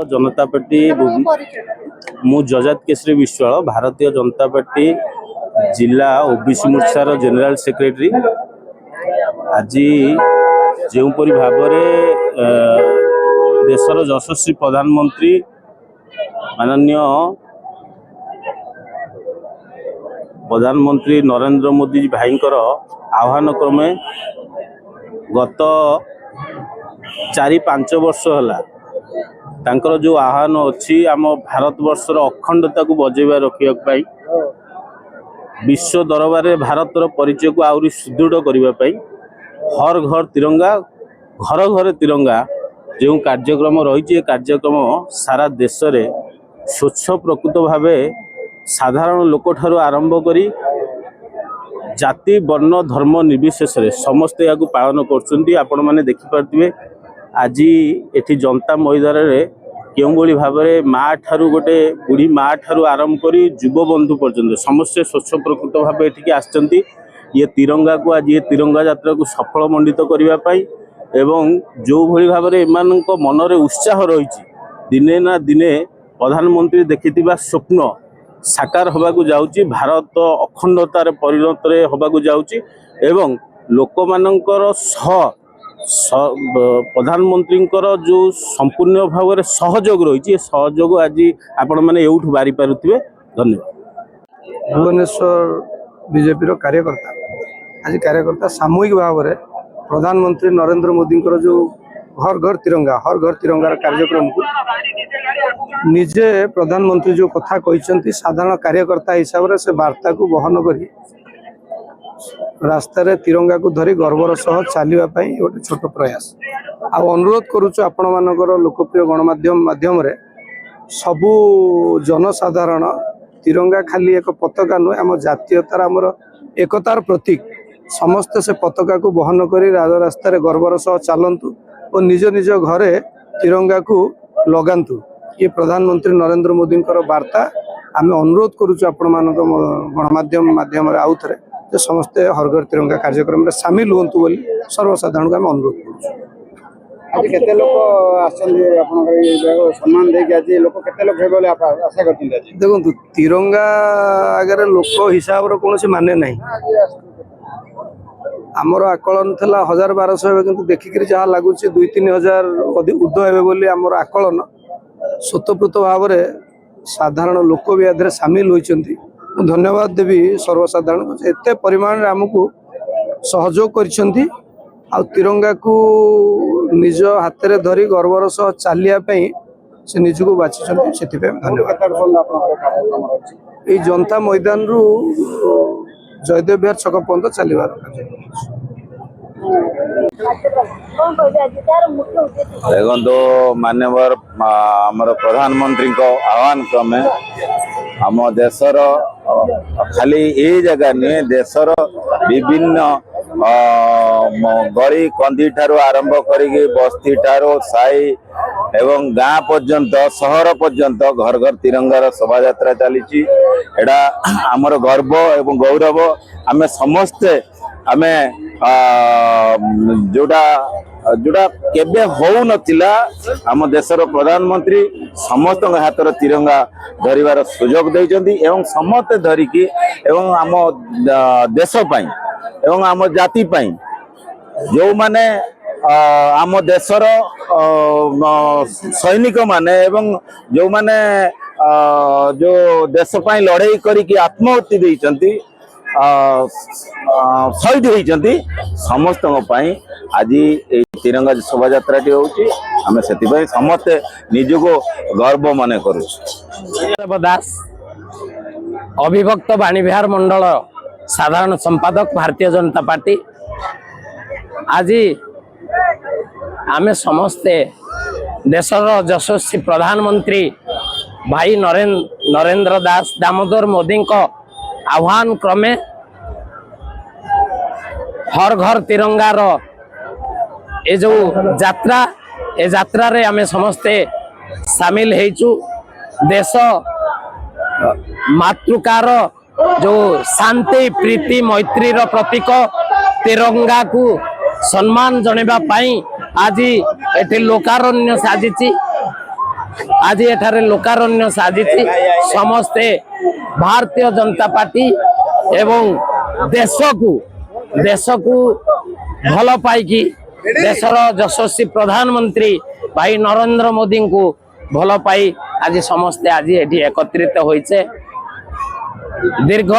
जनता party मु जजात Kesari Vishwal Bharatiya Janata party जिला OBC मोर्चार general secretary. आज जोपरी भाव देशर यशस्वी प्रधानमंत्री माननीय प्रधानमंत्री नरेंद्र मोदी भाई आह्वान क्रमे गत 4-5 वर्ष है तांकर जो आह्वान अच्छी आम भारत वर्षर अखंडता को बजेवा रखा विश्व दरबार भारतर परिचय को आहरी सुदृढ़ करने हर घर तिरंगा घर घर तिरंगा जो कार्यक्रम रही कार्यक्रम सारा देश में स्वच्छ प्रकृत भाव साधारण लोक ठारू आरंभ करी जाति वर्ण धर्म निर्विशेष समस्ते या पालन कर देखिपे। आज एठी जनता मैदान रे केउंभली भाव माँ ठारू गोटे बुढ़ी माँ ठारू आरंभ करी युव बंधु पर्यंत समस्ते स्वच्छ प्रकृत भाव एठिकी आसचंती। ये तिरंगा को आज ये तिरंगा यात्रा को सफल मंडित करने एवं जो भली भाव एमानक मनरे उत्साह रही दिने ना दिने प्रधानमंत्री देखिथिबा स्वप्न साकार होबाकू जाउची भारत अखंडतार परिणत होबाकू जाउची एवं लोक मानकर प्रधानमंत्री जो संपूर्ण भाव में सहयोग रही सहयोग आज आपण मैंने एवठू बारी पारुथिबे। धन्यवाद। भुवनेश्वर बीजेपी कार्यकर्ता आज कार्यकर्ता सामूहिक भाव में प्रधानमंत्री नरेंद्र मोदी जो हर घर तिरंगार कार्यक्रम को निजे प्रधानमंत्री जो कथा कहते साधारण कार्यकर्ता हिसाब से वार्ता को बहन करी रास्तार तिरंगा को धरी गर्वर सह चलने गोटे छोट प्रयास अनुरोध करुचु आपण मानकर लोकप्रिय गणमाध्यम माध्यम रे सबू जनसाधारण तिरंगा खाली एक पताका नुहे आम जातीयतार आमर एकतार प्रतीक समस्ते से पताका को बहन करी राजरास्ता गर्वर सह चलतु और निज निज घरे तिरंगा को लगातु। ये प्रधानमंत्री नरेंद्र मोदी वार्ता आम अनुरोध करुचु आपण मानक गणमाध्यम माध्यम आउ थे जो समस्ते हर घर तिरंगा कार्यक्रम में सामिल हूँ बोली सर्वसाधारण को आम अनुरोध करुचु। आज केते लोक सम्मान देके आज लोक केते लोक हेबले आशा करथिन। देखो तिरंगा आगे लोक हिसाब रो कोनोसी माने नहीं आमर आकलन थिला 1000-1200 हेबे किंतु देखिकरी जहा लागुची 2-3 हजार उर्ध्व हेबे बोली आमर आकलन स्वतःप्रत भाव में साधारण लोक भी आधे सामिल होइचंती। धन्यवाद देवी सर्वसाधारण एत परिमाण आमको सहयोग करिसेंती आ तिरंगा को निज हाथ में धरी गर्वर सह चलियापी से निजको बाछी से धन्यवाद। ये जनता मैदान रु जयदेव बिहार छक पर्यंत चलवार देखो मान्यवर आमर प्रधानमंत्री आह्वान क्रमे आम देशर खाली ये जगह नुहे देशर विभिन्न गली कंदी ठारू आरंभ करी बस्ती ठारू साई एवं गाँ पर्यंत सहर पर्यंत घर घर तिरंगार शोभा यात्रा चली एटा आमर गर्व एवं गौरव आमे समस्ते आमे जोड़ा जोड़ा केबे हो नथिला आम देशर प्रधानमंत्री समस्त हाथ तिरंगा धरिबार सुजोग देइचंती एवं समस्त धरिकी एवं आम देश पई एवं आम जाति पई जो माने आम देशर सैनिक माने एवं जो माने जो देश पई लड़ाई करी आत्महत्या देइचंती शहीद होती समस्त आज तिरंगा शोभा यात्रा होमें से समस्ते निजको गर्व मन करूँ। दास अविभक्त बाणीविहार मंडल साधारण संपादक भारतीय जनता पार्टी आज आम समस्ते देशर यशस्वी प्रधानमंत्री भाई नरेंद्र दास दामोदर मोदी आह्वान क्रमे हर घर तिरंगार ए जो यात्रा रे आमे समस्ते सामिल हेचु। देश मातृकार जो शांति प्रीति मैत्री प्रतीक तिरंगा को सम्मान जणेबा पाई आज एठी लोकारण्य साजिची आज एठारे लोकारण्य साजिछि समस्ते भारतीय जनता पार्टी एवं देश को भल पाइकी देशर यशस्वी प्रधानमंत्री भाई नरेंद्र मोदी को भल पाई आज समस्ते आज एठी एकत्रित होइछे दीर्घ